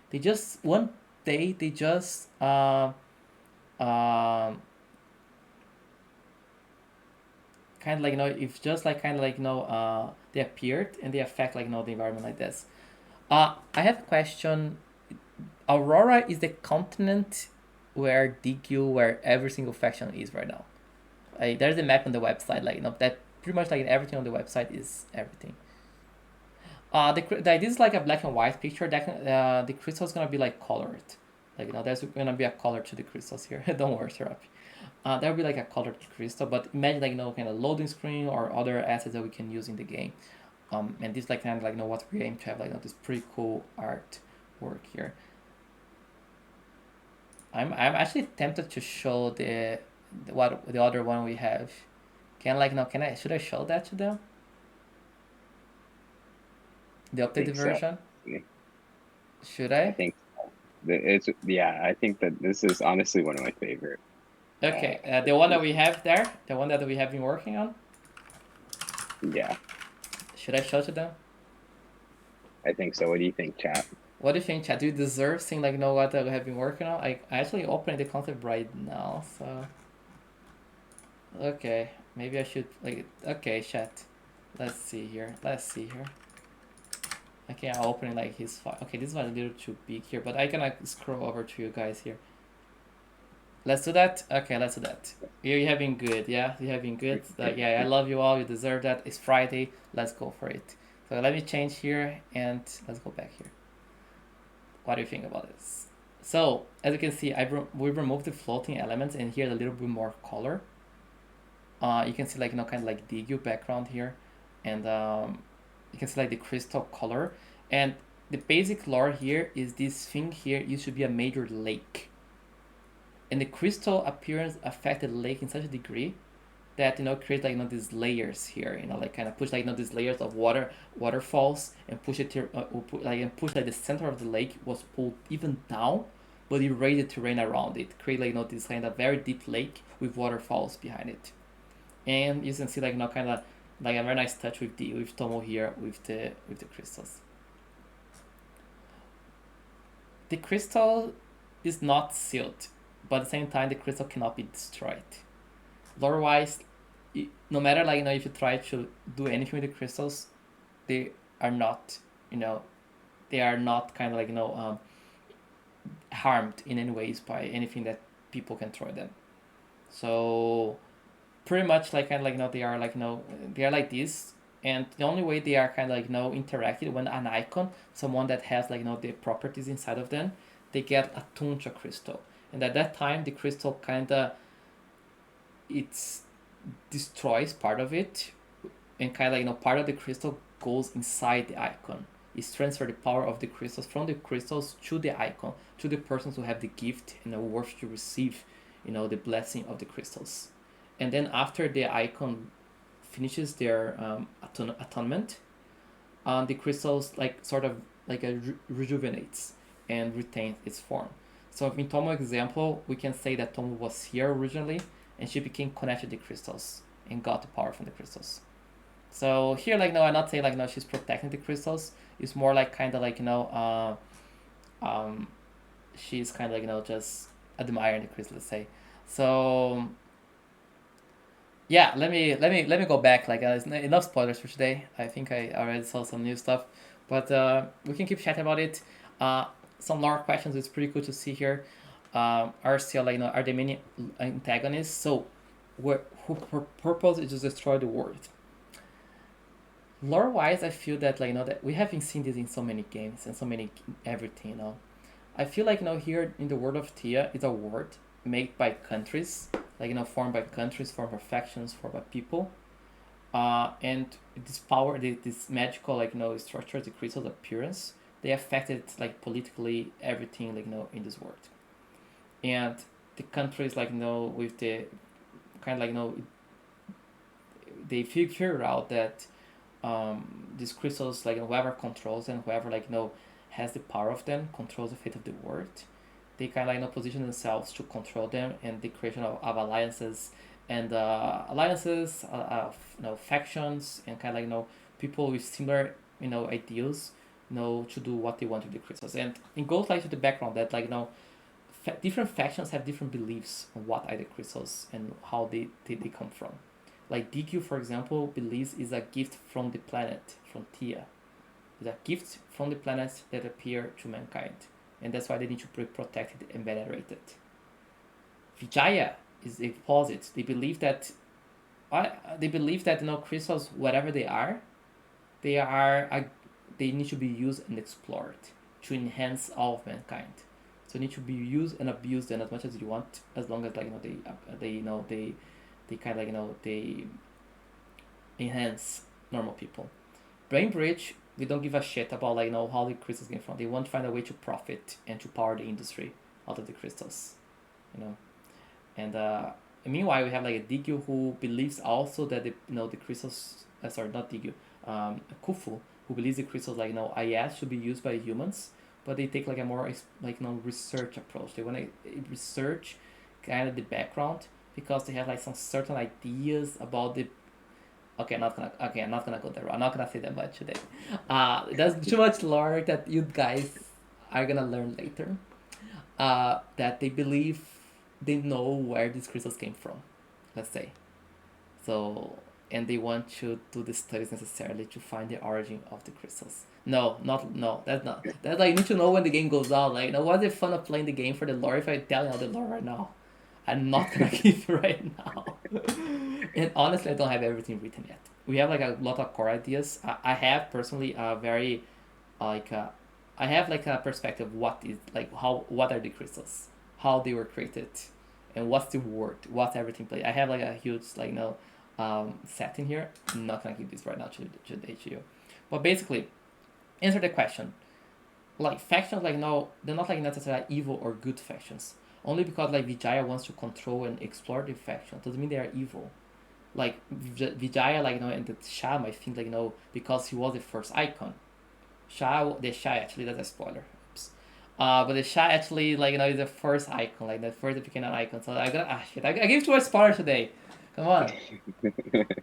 They just one day they just kind of like if just like kind of like they appeared and they affect like the environment like this. I have a question. Aurora is the continent where every single faction is right now. There's a map on the website, like that pretty much like everything on the website is everything. This is like a black and white picture. The crystal's gonna be like colored, like there's gonna be a color to the crystals here. Don't worry, Serapi. There'll be like a colored crystal, but imagine like kind of loading screen or other assets that we can use in the game. And this like kind of like what we aim to have like this pretty cool art work here. I'm actually tempted to show the other one we have. Should I show that to them? The updated version? So. Should I? I think I think that this is honestly one of my favorite. Okay, the one that we have there, the one that we have been working on. Yeah. Should I show to them? I think so. What do you think, chat? What do you think, chat? Do you deserve seeing like what we have been working on? I actually opened the concept right now, so. Okay, maybe I should like. Okay, chat. Let's see here. Okay, I'm opening like his file. Okay, this one a little too big here, but I can like scroll over to you guys here. Let's do that. Okay, let's do that. You have been good, yeah. You have been good. Yeah, I love you all. You deserve that. It's Friday. Let's go for it. So let me change here and let's go back here. What do you think about this? So as you can see, we removed the floating elements and here a little bit more color. You can see like kind of like DQ background here, and you can see like the crystal color. And the basic lore here is this thing here used to be a major lake, and the crystal appearance affected the lake in such a degree that create like these layers here, like kind of push like these layers of waterfalls and push it to and push like the center of the lake was pulled even down, but erased the terrain around it, create like this kind of very deep lake with waterfalls behind it. And you can see like kind of like a very nice touch with Tomo here with the crystals. The crystal is not sealed, but at the same time the crystal cannot be destroyed. Lore wise, no matter like if you try to do anything with the crystals, they are not they are not kind of like harmed in any ways by anything that people can throw them. So pretty much like kind of like they are like they are like this, and the only way they are kind of like interacted when an icon, someone that has like the properties inside of them, they get attuned to a crystal, and at that time the crystal kind of it destroys part of it, and kind of like part of the crystal goes inside the icon. It's transfer the power of the crystals from the crystals to the icon, to the persons who have the gift and are worth to receive the blessing of the crystals. And then after the icon finishes their atonement, the crystals like sort of like rejuvenates and retains its form. So in Tomo's example, we can say that Tomo was here originally, and she became connected to the crystals and got the power from the crystals. So here, like, no, I'm not saying like no, she's protecting the crystals. It's more like kind of like she's kind of like just admiring the crystals, let's say. So yeah, let me go back. Like, enough spoilers for today. I think I already saw some new stuff, but we can keep chatting about it. Some lore questions. It's pretty cool to see here. Are still like are the many antagonists? So, who purpose is to destroy the world? Lore wise, I feel that like that we haven't seen this in so many games and so many everything. I feel like here in the world of Theia, it's a world made by countries, like formed by countries, formed by factions, formed by people, and this power, this magical like structure, the crystal's appearance, they affected like politically everything like in this world, and the countries like with the kind of like they figure out that these crystals like whoever controls them, whoever like has the power of them, controls the fate of the world. They kind of like position themselves to control them, and the creation of alliances and factions, and kind of like people with similar ideals to do what they want with the crystals. And it goes like to the background that like different factions have different beliefs on what are the crystals and how they come from. Like DQ, for example, believes is a gift from the planet, from Theia. It's a gift from the planets that appear to mankind, and that's why they need to be protected and venerated. Vijaya is the opposite. They believe that crystals, whatever they are they need to be used and explored to enhance all of mankind. So they need to be used and abused and as much as you want, as long as like they kind of like they enhance normal people. Brain Bridge, we don't give a shit about like how the crystals came from. They want to find a way to profit and to power the industry out of the crystals, And meanwhile, we have like a Digyu who believes also that the crystals. Sorry, not Digyu. Kufu, who believes the crystals like IS should be used by humans, but they take like a more like research approach. They want to research kind of the background because they have like some certain ideas about the. Okay, I'm not gonna go there. I'm not gonna say that much today. There's too much lore that you guys are gonna learn later. That they believe they know where these crystals came from. Let's say. So and they want to do the studies necessarily to find the origin of the crystals. No, not no. That's not. That's like you need to know when the game goes out. Like, what's the fun of playing the game for the lore if I tell you all the lore right now? I'm not gonna give you right now. And honestly, I don't have everything written yet. We have like a lot of core ideas. I have personally a very like I have like a perspective what is like how what are the crystals, how they were created, and what's the word, what's everything play. I have like a huge like setting here. I'm not gonna give this right now to the HU, but basically answer the question. Like factions like no, they're not like necessarily evil or good factions. Only because like Vijaya wants to control and explore the faction doesn't mean they are evil. Like Vijaya like and the Shah might think like because he was the first icon. The Shah actually, that's a spoiler. Oops. But the Shah actually like is the first icon, like the first became an icon. So I got shit. I gave too much spoiler today. Come on.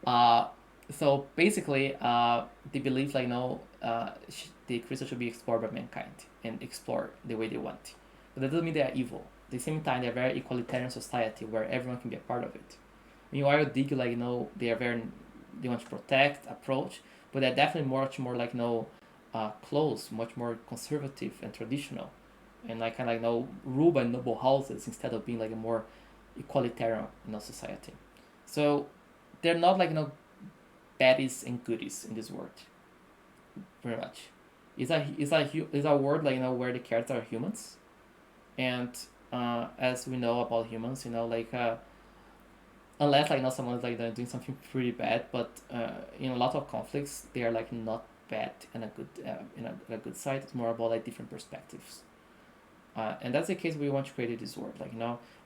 Uh, so basically, they believe like the crystal should be explored by mankind and explored the way they want. But that doesn't mean they are evil. At the same time, they're a very egalitarian society where everyone can be a part of it. Meanwhile, Dig like they are very they want to protect, approach, but they're definitely much more like close, much more conservative and traditional, and like kind of ruled by noble houses instead of being like a more equalitarian society. So they're not like baddies and goodies in this world, very much. It's a world like where the characters are humans, and as we know about humans, like unless like someone's like doing something pretty bad, but in a lot of conflicts they are like not bad in a good in a good side. It's more about like different perspectives, and that's the case we want to create this world. Like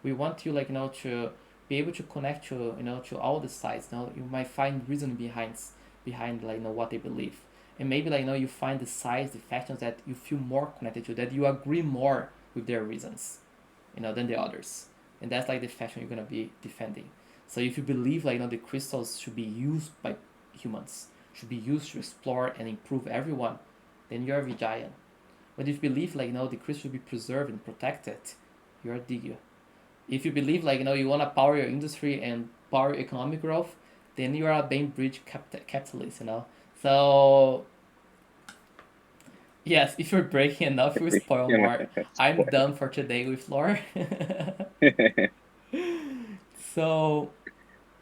we want you like to be able to connect to to all the sides. You might find reason behind like what they believe, and maybe like you find the sides, the factions that you feel more connected to, that you agree more with their reasons, than the others, and that's like the faction you're gonna be defending. So if you believe like the crystals should be used by humans, should be used to explore and improve everyone, then you're a Vijayan. But if you believe like the crystal should be preserved and protected, you're a Digya. If you believe like you wanna power your industry and power economic growth, then you're a Bainbridge capitalist. So yes, if you're breaking enough, you spoil more. I'm done for today with lore. So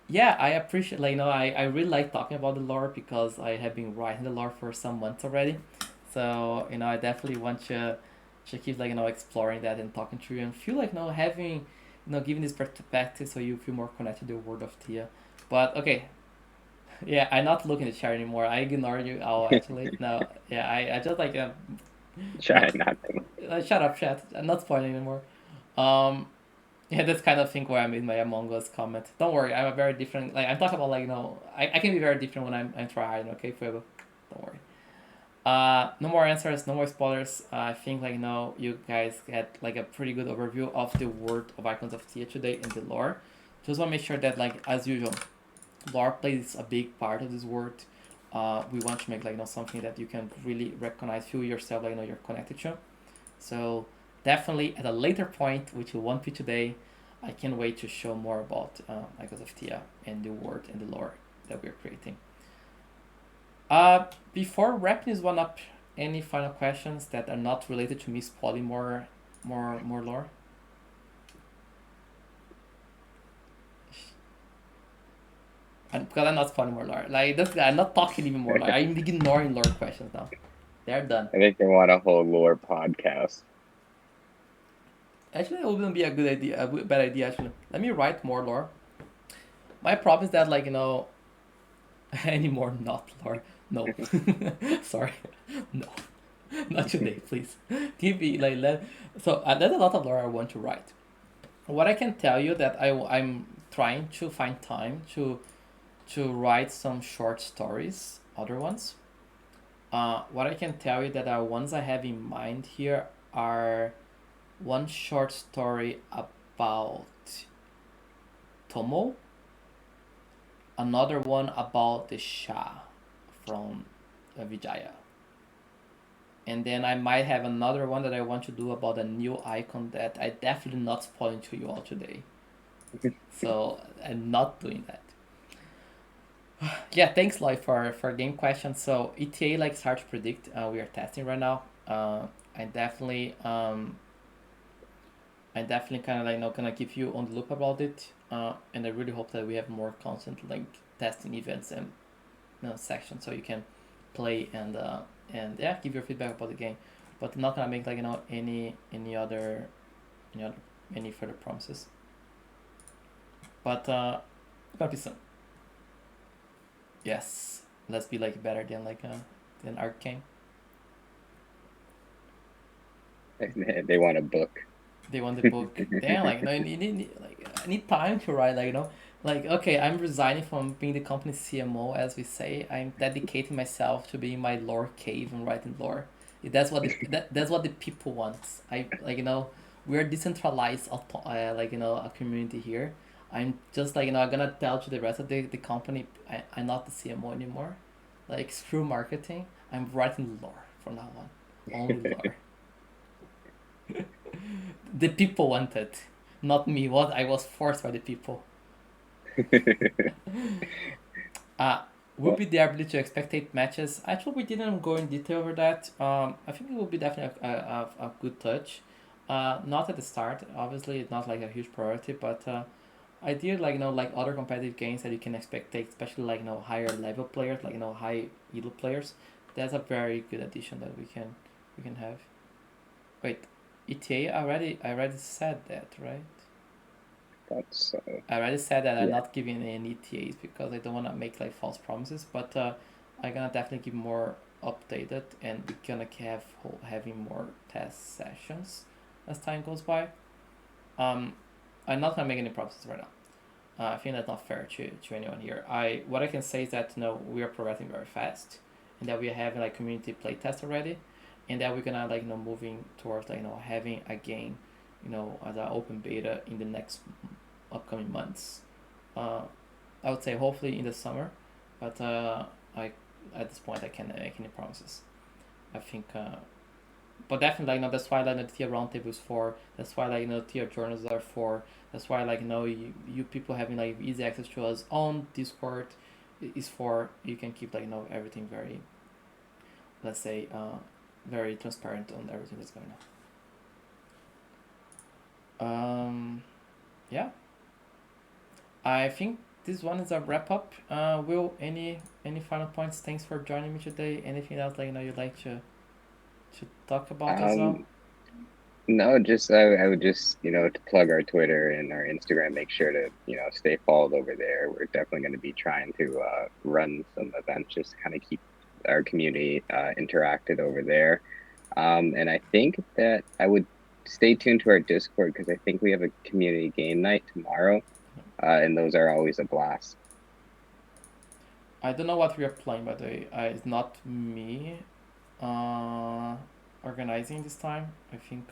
yeah, I appreciate like I really like talking about the lore because I have been writing the lore for some months already. So I definitely want to keep like exploring that and talking to you and feel like having giving this perspective so you feel more connected to the world of Tia. But okay, yeah, I'm not looking at the chat anymore. I ignore you. Oh, actually, no. Yeah, I just like Try nothing. shut up, chat. I'm not spoiling anymore. Um, yeah, that's kind of thing where I made my Among Us comment. Don't worry, I'm a very different. Like I'm talking about like I can be very different when I'm trying. Okay, Fuego, don't worry. No more answers, no more spoilers. I think like you guys get like a pretty good overview of the world of Icons of Theia today and the lore. Just want to make sure that like as usual, lore plays a big part of this world. We want to make like something that you can really recognize, feel yourself like you're connected to. So definitely at a later point, which will won't be today, I can't wait to show more about Icons of Theia and the world and the lore that we're creating. Before wrapping this one up, any final questions that are not related to me spoiling more lore? Because I'm not spoiling more lore. Like this, I'm not talking even more lore. I'm ignoring lore questions now. They're done. I think they want a whole lore podcast. Actually, it wouldn't be a good idea. A bad idea. Actually, let me write more lore. My problem is that like any more not lore. No, sorry, no, not today, please. Give me like So there's a lot of lore I want to write. What I can tell you that I'm trying to find time to write some short stories, other ones. What I can tell you that ones I have in mind here are one short story about Tomo, another one about the Shah from Vijaya. And then I might have another one that I want to do about a new icon that I definitely not spoiling to you all today. So I'm not doing that. Yeah, thanks, Lloyd, for game questions. So ETA like it's hard to predict. We are testing right now. I definitely I definitely kind of like not gonna keep you on the loop about it. And I really hope that we have more constant like testing events and sections so you can play and yeah, give your feedback about the game. But I'm not gonna make like any other any further promises. But gonna be some. Yes, let's be like better than Arcane. They want a book. They want the book. Damn, like like I need time to write. Like okay, I'm resigning from being the company's CMO, as we say. I'm dedicating myself to being my lore cave and writing lore. That's what that's what the people want. I like we're decentralized, like a community here. I'm just like I'm gonna tell to the rest of the company I'm not the CMO anymore. Like screw marketing. I'm writing lore from now on. Only lore. The people wanted, not me. What I was forced by the people. Uh, would Well, be the ability to spectate matches. Actually, we didn't go in detail over that. I think it would be definitely a good touch. Not at the start, obviously, it's not like a huge priority, but I did like like other competitive games that you can spectate, especially like higher level players, like high elo players. That's a very good addition that we can have. Wait, ETA I already said that, right? that's I already said that I'm yeah. not giving any ETAs because I don't want to make like false promises, but I'm gonna definitely give more updated and we're gonna have having more test sessions as time goes by. Um, I'm not gonna make any promises right now. I think that's not fair to anyone here. What I can say is that we are progressing very fast, and that we are having like community playtest already, and that we're gonna like moving towards like having a game, as an open beta in the next upcoming months. Uh, I would say hopefully in the summer, but I at this point I can't make any promises. I think, but definitely that's why like the Theia Roundtable is for. That's why like Theia journals are for. That's why like you people having like easy access to us on Discord is for. You can keep like everything very, let's say, very transparent on everything that's going on. Yeah, I think this one is a wrap up. Will any final points? Thanks for joining me today. Anything else like you'd like to talk about as well? Um, no, just I would just to plug our Twitter and our Instagram. Make sure to stay followed over there. We're definitely going to be trying to run some events, just kind of keep our community interacted over there. And I think that I would stay tuned to our Discord because I think we have a community game night tomorrow, and those are always a blast. I don't know what we are playing by the way. It's not me uh, organizing this time. I think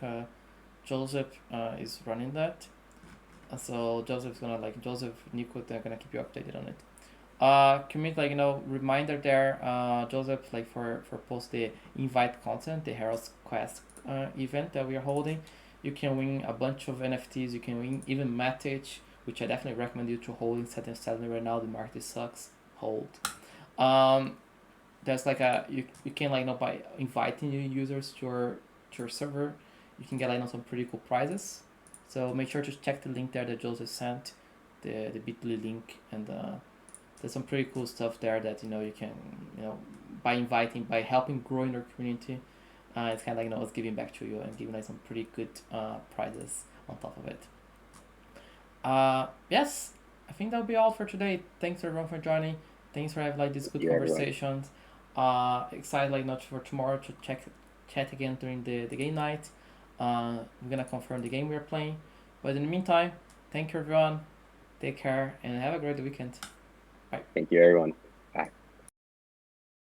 Joseph is running that. So Joseph's gonna Joseph Nico, they're gonna keep you updated on it. Commit like reminder there. Joseph for post the invite content, the Herald's Quest event that we are holding. You can win a bunch of NFTs. You can win even Matic, which I definitely recommend you to hold instead of selling right now. The market sucks. Hold. Um, there's like you can by inviting new users to your server, you can get some pretty cool prizes. So make sure to check the link there that Joseph sent, the Bitly link, and there's some pretty cool stuff there that you can by inviting, by helping grow in your community. It's kind of like it's giving back to you and giving some pretty good prizes on top of it. Yes, I think that'll be all for today. Thanks everyone for joining. Thanks for having these Thank good you, everyone. conversations. Excited not for tomorrow to chat again during the game night. We're gonna confirm the game we're playing. But in the meantime, thank you everyone. Take care and have a great weekend. Bye. Thank you, everyone.